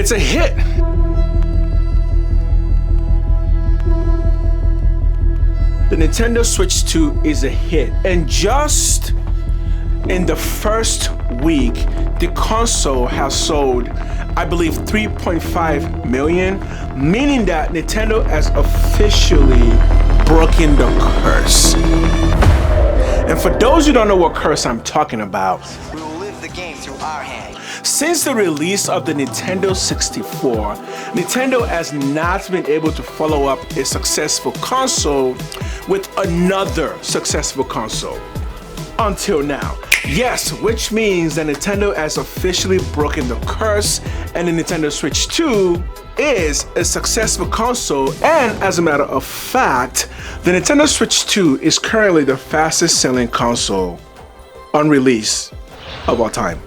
It's a hit. The Nintendo Switch 2 is a hit, and just in the first week, the console has sold, I believe, 3.5 million, meaning that Nintendo has officially broken the curse. And for those who don't know what curse I'm talking about, we will live the game through our hand. Since the release of the Nintendo 64, Nintendo has not been able to follow up a successful console with another successful console. Until now. Yes, which means that Nintendo has officially broken the curse, and the Nintendo Switch 2 is a successful console, and as a matter of fact, the Nintendo Switch 2 is currently the fastest selling console on release of all time.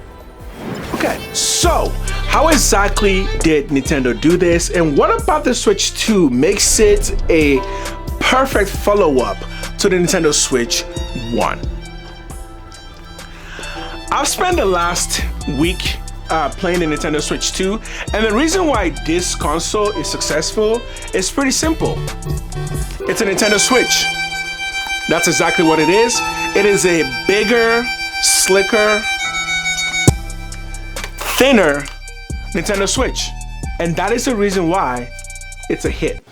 Okay, so how exactly did Nintendo do this, and what about the Switch 2 makes it a perfect follow-up to the Nintendo Switch 1? I've spent the last week playing the Nintendo Switch 2, and the reason why this console is successful is pretty simple. It's a Nintendo Switch. That's exactly what it is. It is a bigger, slicker, thinner Nintendo Switch, and that is the reason why it's a hit.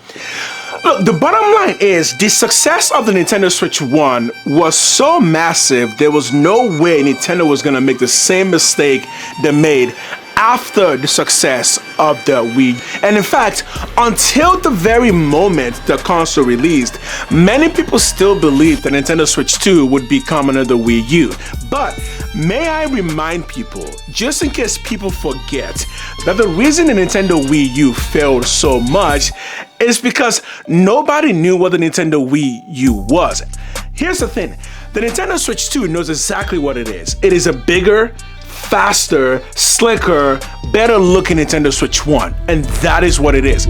Look, the bottom line is the success of the Nintendo Switch 1 was so massive, there was no way Nintendo was gonna make the same mistake they made after the success of the Wii. And in fact, until the very moment the console released, many people still believed that Nintendo Switch 2 would become another Wii U. But may I remind people, just in case people forget, that the reason the Nintendo Wii U failed so much is because nobody knew what the Nintendo Wii U was. Here's the thing, the Nintendo Switch 2 knows exactly what it is. It is a bigger, faster, slicker, better looking Nintendo Switch 1, and that is what it is.